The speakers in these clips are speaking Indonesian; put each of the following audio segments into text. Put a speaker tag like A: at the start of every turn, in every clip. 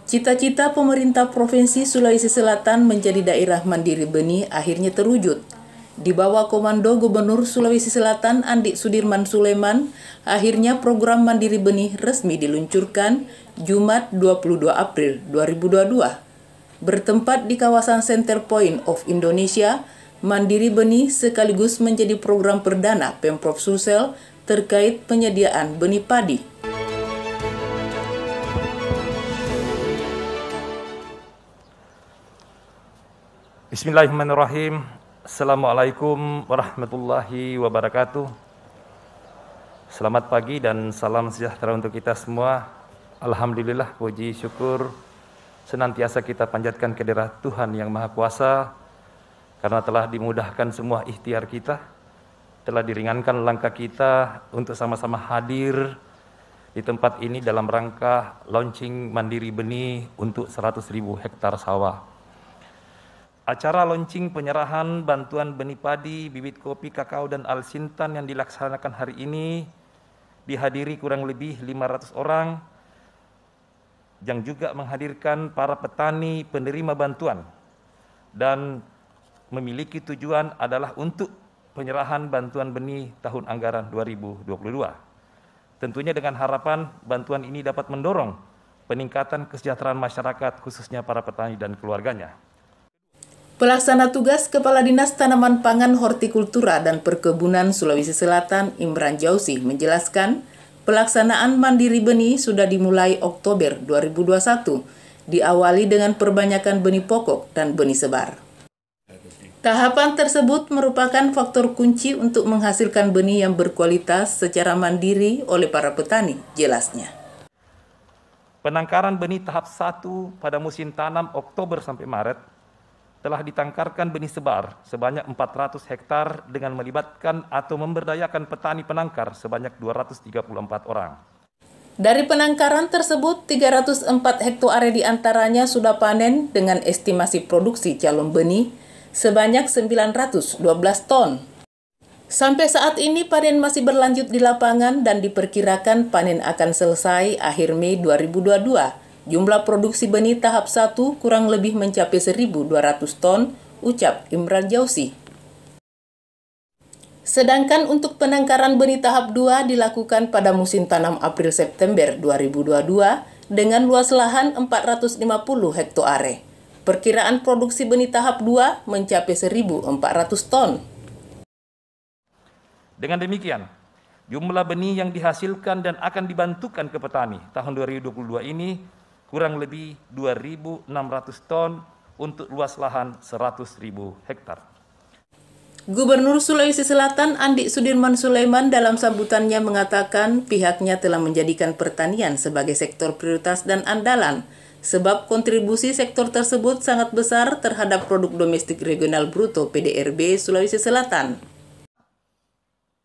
A: Cita-cita pemerintah Provinsi Sulawesi Selatan menjadi daerah mandiri benih akhirnya terwujud. Di bawah komando Gubernur Sulawesi Selatan Andi Sudirman Sulaiman, akhirnya program Mandiri Benih resmi diluncurkan Jumat 22 April 2022. Bertempat di kawasan Center Point of Indonesia, Mandiri Benih sekaligus menjadi program perdana Pemprov Sulsel terkait penyediaan benih padi.
B: Bismillahirrahmanirrahim. Assalamualaikum warahmatullahi wabarakatuh. Selamat pagi dan salam sejahtera untuk kita semua. Alhamdulillah, puji syukur senantiasa kita panjatkan kehadirat Tuhan Yang Maha Kuasa, karena telah dimudahkan semua ikhtiar kita, telah diringankan langkah kita untuk sama-sama hadir di tempat ini dalam rangka launching Mandiri Benih untuk 100.000 hektar sawah. Acara launching penyerahan bantuan benih padi, bibit kopi, kakao, dan alsintan yang dilaksanakan hari ini dihadiri kurang lebih 500 orang yang juga menghadirkan para petani penerima bantuan dan memiliki tujuan adalah untuk penyerahan bantuan benih tahun anggaran 2022. Tentunya dengan harapan bantuan ini dapat mendorong peningkatan kesejahteraan masyarakat khususnya para petani dan keluarganya.
A: Pelaksana tugas Kepala Dinas Tanaman Pangan Hortikultura dan Perkebunan Sulawesi Selatan Imran Jauzi menjelaskan, pelaksanaan Mandiri Benih sudah dimulai Oktober 2021, diawali dengan perbanyakan benih pokok dan benih sebar. Tahapan tersebut merupakan faktor kunci untuk menghasilkan benih yang berkualitas secara mandiri oleh para petani, jelasnya.
B: Penangkaran benih tahap 1 pada musim tanam Oktober sampai Maret telah ditangkarkan benih sebar sebanyak 400 hektar dengan melibatkan atau memberdayakan petani penangkar sebanyak 234 orang.
A: Dari penangkaran tersebut, 304 hektare diantaranya sudah panen dengan estimasi produksi calon benih sebanyak 912 ton. Sampai saat ini panen masih berlanjut di lapangan dan diperkirakan panen akan selesai akhir Mei 2022. Jumlah produksi benih tahap 1 kurang lebih mencapai 1.200 ton, ucap Imran Jauzi. Sedangkan untuk penangkaran benih tahap 2 dilakukan pada musim tanam April-September 2022 dengan luas lahan 450 hektare. Perkiraan produksi benih tahap 2 mencapai 1.400 ton.
B: Dengan demikian, jumlah benih yang dihasilkan dan akan dibantukan ke petani tahun 2022 ini kurang lebih 2.600 ton untuk luas lahan 100.000 hektar.
A: Gubernur Sulawesi Selatan Andi Sudirman Sulaiman dalam sambutannya mengatakan pihaknya telah menjadikan pertanian sebagai sektor prioritas dan andalan, sebab kontribusi sektor tersebut sangat besar terhadap produk domestik regional bruto PDRB Sulawesi Selatan.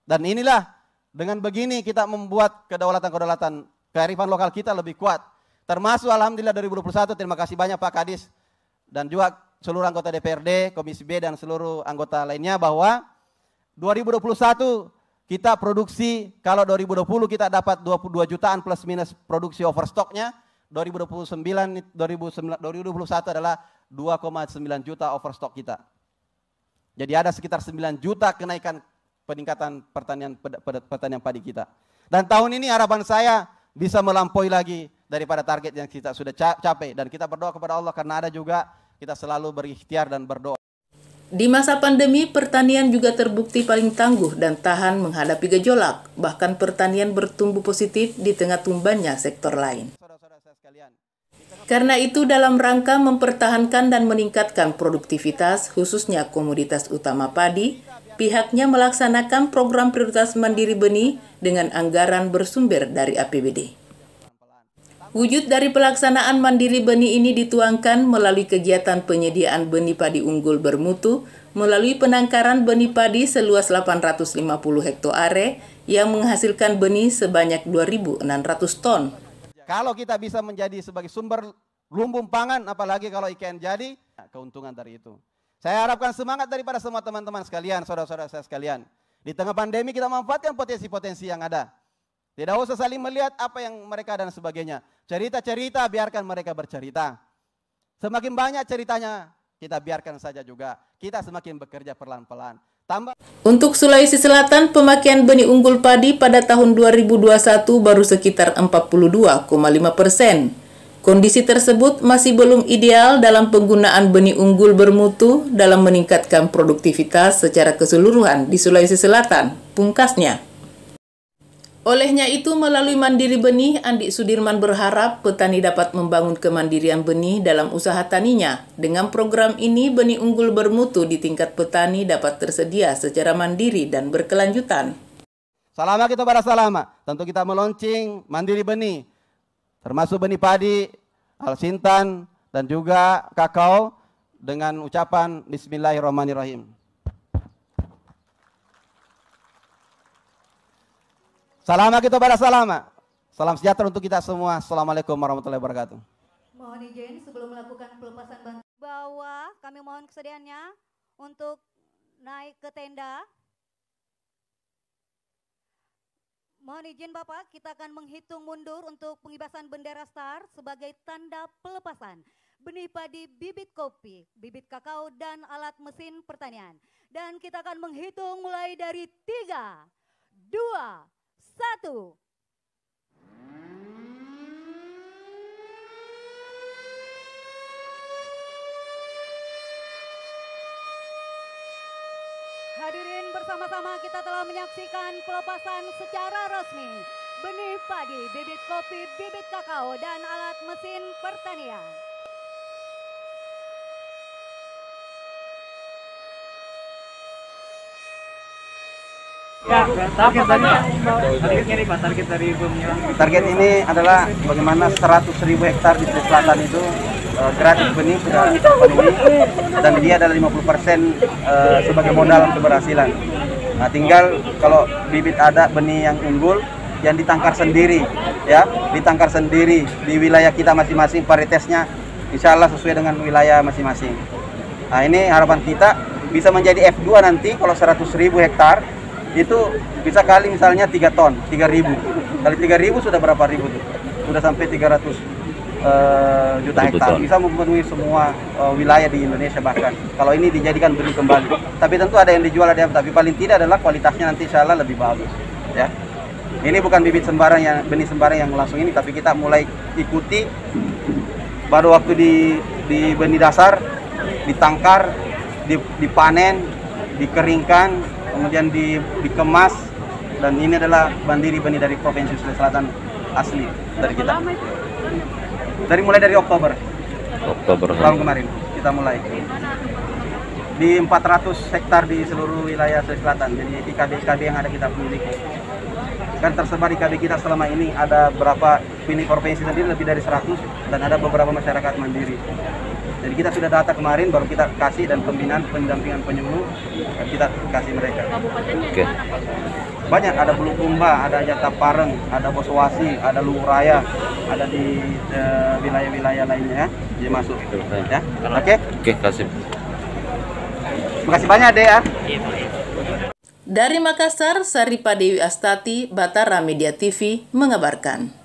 C: Dan inilah dengan begini kita membuat kedaulatan kearifan lokal kita lebih kuat. Termasuk Alhamdulillah 2021, terima kasih banyak Pak Kadis dan juga seluruh anggota DPRD, Komisi B dan seluruh anggota lainnya bahwa 2021 kita produksi, kalau 2020 kita dapat 22 jutaan plus minus produksi overstocknya, 2021 adalah 2,9 juta overstock kita. Jadi ada sekitar 9 juta kenaikan peningkatan pertanian padi kita. Dan tahun ini harapan saya bisa melampaui lagi daripada target yang kita sudah capai. Dan kita berdoa kepada Allah karena ada juga kita selalu berikhtiar dan berdoa.
A: Di masa pandemi, pertanian juga terbukti paling tangguh dan tahan menghadapi gejolak. Bahkan pertanian bertumbuh positif di tengah tumbannya sektor lain. Karena itu dalam rangka mempertahankan dan meningkatkan produktivitas, khususnya komoditas utama padi, pihaknya melaksanakan program prioritas Mandiri Benih dengan anggaran bersumber dari APBD. Wujud dari pelaksanaan Mandiri Benih ini dituangkan melalui kegiatan penyediaan benih padi unggul bermutu melalui penangkaran benih padi seluas 850 hektare yang menghasilkan benih sebanyak 2.600 ton.
C: Kalau kita bisa menjadi sebagai sumber lumbung pangan, apalagi kalau IKN jadi, keuntungan dari itu. Saya harapkan semangat daripada semua teman-teman sekalian, saudara-saudara saya sekalian. Di tengah pandemi kita memanfaatkan potensi-potensi yang ada. Tidak usah saling melihat apa yang mereka dan sebagainya. Cerita-cerita biarkan mereka bercerita. Semakin banyak ceritanya, kita biarkan saja juga. Kita semakin bekerja pelan-pelan.
A: Untuk Sulawesi Selatan, pemakaian benih unggul padi pada tahun 2021 baru sekitar 42,5%. Kondisi tersebut masih belum ideal dalam penggunaan benih unggul bermutu dalam meningkatkan produktivitas secara keseluruhan di Sulawesi Selatan, pungkasnya. Olehnya itu, melalui Mandiri Benih, Andi Sudirman berharap petani dapat membangun kemandirian benih dalam usaha taninya. Dengan program ini, benih unggul bermutu di tingkat petani dapat tersedia secara mandiri dan berkelanjutan.
C: Selama kita pada selama, tentu kita meluncing Mandiri Benih, termasuk benih padi, alsintan, dan juga kakao dengan ucapan Bismillahirrahmanirrahim. Selama kita pada selama. Salam sejahtera untuk kita semua. Assalamualaikum warahmatullahi wabarakatuh.
D: Mohon izin sebelum melakukan pelepasan bantuan bawah, kami mohon kesediaannya untuk naik ke tenda. Mohon izin Bapak, kita akan menghitung mundur untuk pengibasan bendera STAR sebagai tanda pelepasan benih padi, bibit kopi, bibit kakao, dan alat mesin pertanian. Dan kita akan menghitung mulai dari 3, 2, 1. Hadirin, bersama-sama kita telah menyaksikan pelepasan secara resmi benih padi, bibit kopi, bibit kakao, dan alat mesin pertanian.
E: Ya, target ini adalah bagaimana 100.000 hektar di Sulawesi Selatan itu gratis benih sudah terpenuhi dan dia adalah 50% sebagai modal keberhasilan. Nah, tinggal kalau bibit ada benih yang unggul yang ditangkar sendiri, ya, ditangkar sendiri di wilayah kita masing-masing, paritesnya insya Allah sesuai dengan wilayah masing-masing. Nah, ini harapan kita bisa menjadi F2 nanti kalau 100.000 hektar itu bisa kali misalnya 3 ton, 3.000. Kali 3.000 sudah berapa ribu tuh? Sudah sampai 300 juta hektar. Bisa memenuhi semua wilayah di Indonesia bahkan. Kalau ini dijadikan benih kembali. Tapi tentu ada yang dijual, ada yang, tapi paling tidak adalah kualitasnya nanti insya Allah lebih bagus. Ya. Ini bukan bibit sembarang yang benih sembarang yang langsung ini, tapi kita mulai ikuti baru waktu di benih dasar ditangkar, dipanen, dikeringkan, kemudian dikemas, dan ini adalah Mandiri Benih dari Provinsi Sulawesi Selatan asli dari kita. Mulai dari Oktober tahun kemarin kita mulai di 400 hektar di seluruh wilayah Sulawesi Selatan. Jadi IKB yang ada kita miliki. Kan tersebar IKB kita selama ini ada berapa, ini provinsi sendiri lebih dari 100 dan ada beberapa masyarakat mandiri. Jadi kita sudah data kemarin, baru kita kasih, dan pembinaan pendampingan penyuluh kita kasih mereka. Oke. Banyak, ada Bulukumba, ada Jata Pareng, ada Boswasi, ada Luwu Raya, ada di wilayah-wilayah lainnya ya, dia masuk. Ya, oke? Oke, kasih. Terima kasih banyak deh ya.
A: Dari Makassar, Saripa Dewi Astati, Batara Media TV mengabarkan.